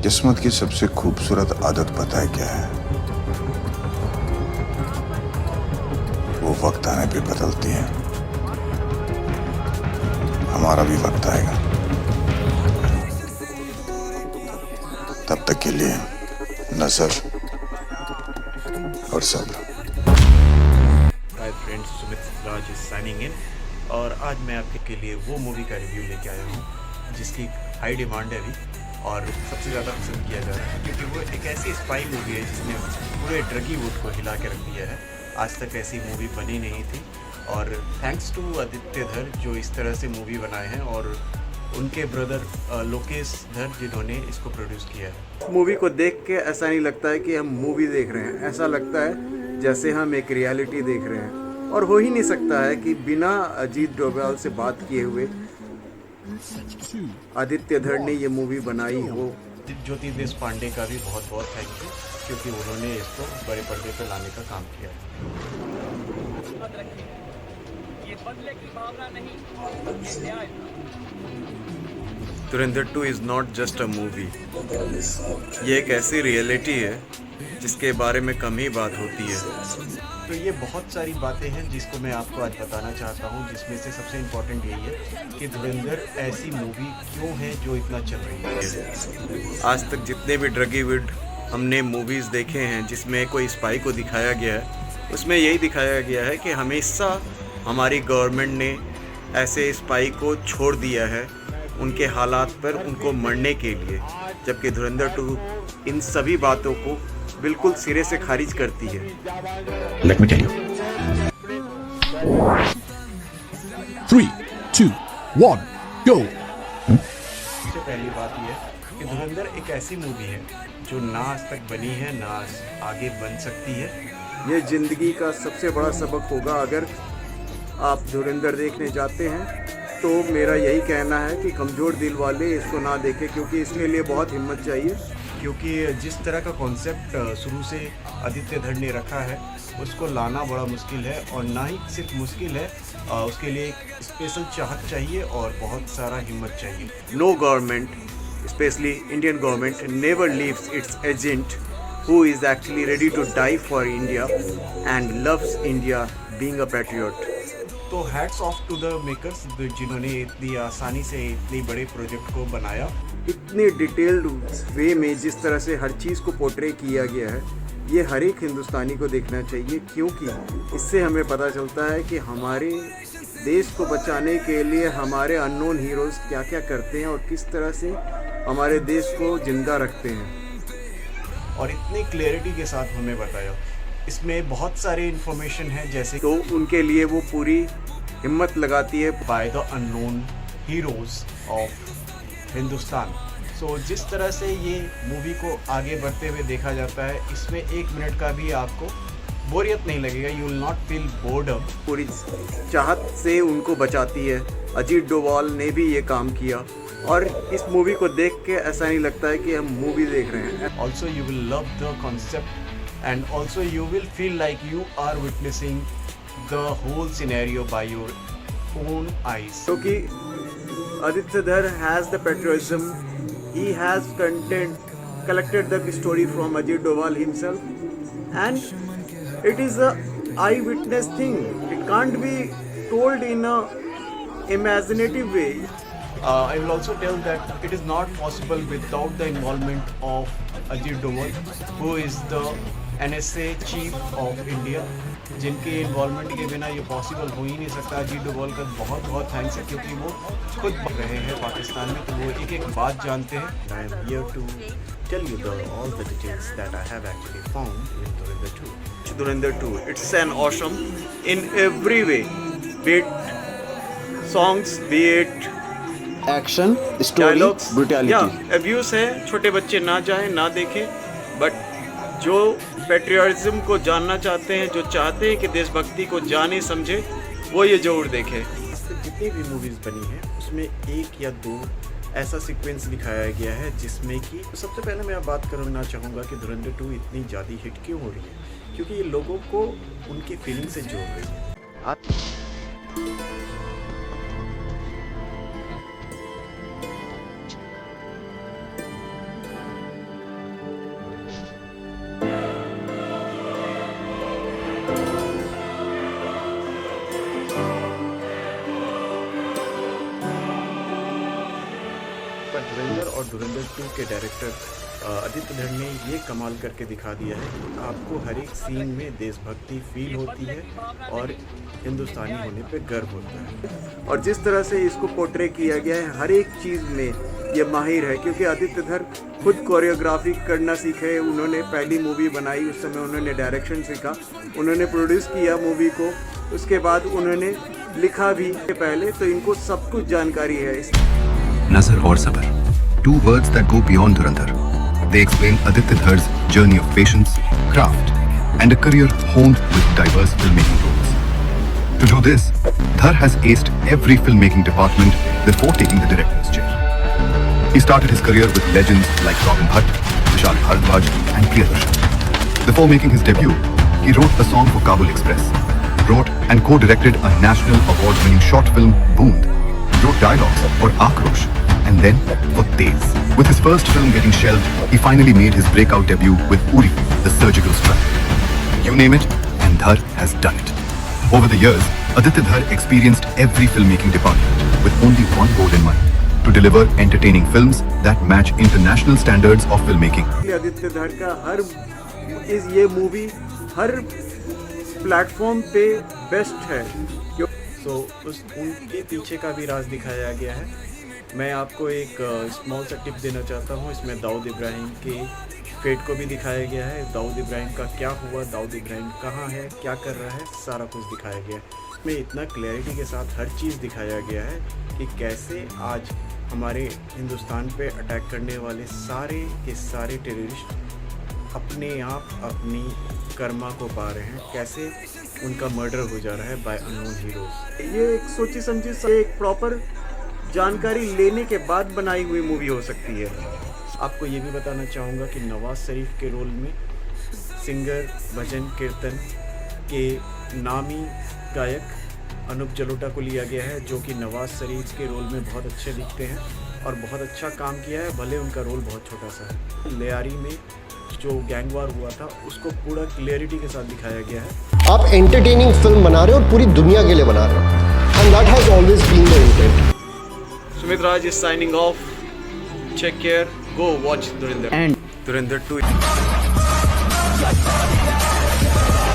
किस्मत की सबसे खूबसूरत आदत पता है क्या है? वो वक्त आने पे बदलती है। हमारा भी वक्त आएगा। तब तक के लिए नजर और सब्र। Hi friends, Sumit Raj is signing in. और आज मैं आपके लिए वो मूवी का रिव्यू लेके आया हूँ जिसकी हाई डिमांड है अभी और सबसे ज़्यादा पसंद किया जा रहा है, क्योंकि वो एक ऐसी स्पाई मूवी है जिसने पूरे ड्रगी वुड को हिला के रख दिया है। आज तक ऐसी मूवी बनी नहीं थी और थैंक्स टू आदित्य धर जो इस तरह से मूवी बनाए हैं और उनके ब्रदर लोकेश धर जिन्होंने इसको प्रोड्यूस किया है। मूवी को देख के ऐसा नहीं लगता है कि हम मूवी देख रहे हैं, ऐसा लगता है जैसे हम एक रियलिटी देख रहे हैं। और हो ही नहीं सकता है कि बिना अजीत डोभाल से बात किए हुए आदित्य धर ने ये मूवी बनाई हो। ज्योति देश पांडे का भी बहुत बहुत थैंक यू, क्योंकि उन्होंने इसको बड़े पर्दे पर लाने का काम किया है। ये बदले की भावना नहीं, ये न्याय। धुरंधर 2 is not just a movie, ये एक ऐसी रियलिटी है जिसके बारे में कम ही बात होती है। तो ये बहुत सारी बातें हैं जिसको मैं आपको आज बताना चाहता हूँ, जिसमें से सबसे इम्पोर्टेंट यही है कि धुरंधर ऐसी मूवी क्यों है जो इतना चल रही है। आज तक जितने भी ड्रगी विड हमने मूवीज़ देखे हैं जिसमें कोई स्पाई को दिखाया गया है, उसमें यही दिखाया गया है कि हमेशा हमारी गवर्नमेंट ने ऐसे स्पाई को छोड़ दिया है उनके हालात पर उनको मरने के लिए, जबकि धुरंधर 2 इन सभी बातों को बिल्कुल सिरे से खारिज करती है। Let me tell you. 3, 2, 1, go. सबसे पहली बात यह है कि धुरंधर एक ऐसी मूवी है जो ना आज तक बनी है, ना आगे बन सकती है। ये ज़िंदगी का सबसे बड़ा सबक होगा। अगर आप धुरंधर देखने जाते हैं तो मेरा यही कहना है कि कमज़ोर दिल वाले इसको ना देखें, क्योंकि इसके लिए बहुत हिम्मत चाहिए। क्योंकि जिस तरह का कॉन्सेप्ट शुरू से आदित्य धर ने रखा है उसको लाना बड़ा मुश्किल है, और ना ही सिर्फ मुश्किल है, उसके लिए एक स्पेशल चाहत चाहिए और बहुत सारा हिम्मत चाहिए। No government, especially Indian government, never leaves its agent who is actually ready to die for India and loves India, being a patriot. तो hats off to the makers जिन्होंने इतनी आसानी से इतनी बड़े प्रोजेक्ट को बनाया। इतनी डिटेल्ड वे में जिस तरह से हर चीज़ को पोर्ट्रे किया गया है, ये हर एक हिंदुस्तानी को देखना चाहिए, क्योंकि इससे हमें पता चलता है कि हमारे देश को बचाने के लिए हमारे अननोन हीरोज़ क्या क्या करते हैं और किस तरह से हमारे देश को जिंदा रखते हैं। और इतनी क्लैरिटी के साथ हमें बताया। इसमें बहुत सारी इन्फॉर्मेशन है, जैसे तो उनके लिए वो पूरी हिम्मत लगाती है। By the unknown heroes of Hindustan. So जिस तरह से ये मूवी को आगे बढ़ते हुए देखा जाता है, इसमें 1 मिनट का भी आपको बोरियत नहीं लगेगा। You will not feel boredom. पूरी चाहत से उनको बचाती है। अजीत डोभाल ने भी ये काम किया और इस मूवी को देख के ऐसा नहीं लगता है कि हम मूवी देख रहे हैं। Also you will love the concept and also you will feel like you are witnessing the whole scenario by your own eyes. क्योंकि आदित्य धर has the patriotism, he has collected the story from Ajit Doval himself, and it is a eyewitness thing. It can't be told in a imaginative way. I will also tell that it is not possible without the involvement of Ajit Doval, who is the NSA chief of India, जिनके involvement के बिना ये possible हो ही नहीं सकता। अजीत डोभाल का बहुत बहुत थैंक्स है, क्योंकि वो खुद रहे हैं पाकिस्तान में, तो वो एक एक बात जानते हैं। I am here to tell you all the details that I have actually found in Dhurandhar 2. Dhurandhar 2, it's an awesome in every way, be it songs, be it action, story, dialogues, brutality. Abuse है। छोटे बच्चे ना जाएं, ना देखें, but जो patriotism को जानना चाहते हैं, जो चाहते हैं कि देशभक्ति को जाने समझे, वो ये जरूर देखें। जितनी भी मूवीज़ बनी हैं उसमें 1 या 2 ऐसा सीक्वेंस दिखाया गया है जिसमें कि सबसे पहले मैं बात करना चाहूँगा कि धुरंधर 2 इतनी ज़्यादा हिट क्यों हो रही है, क्योंकि ये लोगों को उनकी फीलिंग से जोड़ रही है। पर धुरंधर और धुरंधर 2 के डायरेक्टर आदित्य धर ने ये कमाल करके दिखा दिया है कि आपको हर एक सीन में देशभक्ति फील होती है और हिंदुस्तानी होने पे गर्व होता है। और जिस तरह से इसको पोर्ट्रे किया गया है हर एक चीज़ में ये माहिर है, क्योंकि आदित्य धर खुद कोरियोग्राफी करना सीखे। उन्होंने पहली मूवी बनाई, उस समय उन्होंने डायरेक्शन सीखा, उन्होंने प्रोड्यूस किया मूवी को, उसके बाद उन्होंने लिखा भी पहले, तो इनको सब कुछ जानकारी है। Nazar or Sabar, two words that go beyond Dhurandhar. They explain Aditya Dhar's journey of patience, craft, and a career honed with diverse filmmaking roles. To do this, Dhar has aced every filmmaking department before taking the director's chair. He started his career with legends like Robin Bhatt, Vishal Bharadwaj, and Priyadarshan. Before making his debut, he wrote a song for Kabul Express, wrote and co-directed a national award-winning short film Boond, wrote dialogues for Akrosh, and then for Tez. With his first film getting shelved, he finally made his breakout debut with Uri, The Surgical Strike. You name it, and Dhar has done it. Over the years, Aditya Dhar experienced every filmmaking department with only one goal in mind: to deliver entertaining films that match international standards of filmmaking. Aditya धर का ये movie हर platform पे best है। सो उनके पीछे का भी राज दिखाया गया है। मैं आपको एक स्मॉल सा टिप देना चाहता हूँ। इसमें दाऊद इब्राहिम के फेट को भी दिखाया गया है। दाऊद इब्राहिम का क्या हुआ, दाऊद इब्राहिम कहाँ है, क्या कर रहा है, सारा कुछ दिखाया गया है। इसमें इतना क्लैरिटी के साथ हर चीज़ दिखाया गया है कि कैसे आज हमारे हिंदुस्तान पे अटैक करने वाले सारे के सारे टेररिस्ट अपने आप अपनी कर्मा को पा रहे हैं, कैसे उनका मर्डर हो जा रहा है बाय अननोन हीरोज। ये एक सोची समझी एक प्रॉपर जानकारी लेने के बाद बनाई हुई मूवी हो सकती है। आपको ये भी बताना चाहूँगा कि नवाज शरीफ के रोल में सिंगर भजन कीर्तन के नामी गायक अनूप जलोटा को लिया गया है, जो कि नवाज शरीफ के रोल में बहुत अच्छे दिखते हैं और बहुत अच्छा काम किया है, भले उनका रोल बहुत छोटा सा है। लियारी में जो गैंग वार हुआ था उसको पूरा क्लियरिटी के साथ दिखाया गया है। आप एंटरटेनिंग फिल्म बना रहे हो और पूरी दुनिया के लिए बना रहे हो, and that has always been the intent. Sumit Raj is signing off. Take care. Go watch Dhurandhar. And Dhurandhar 2.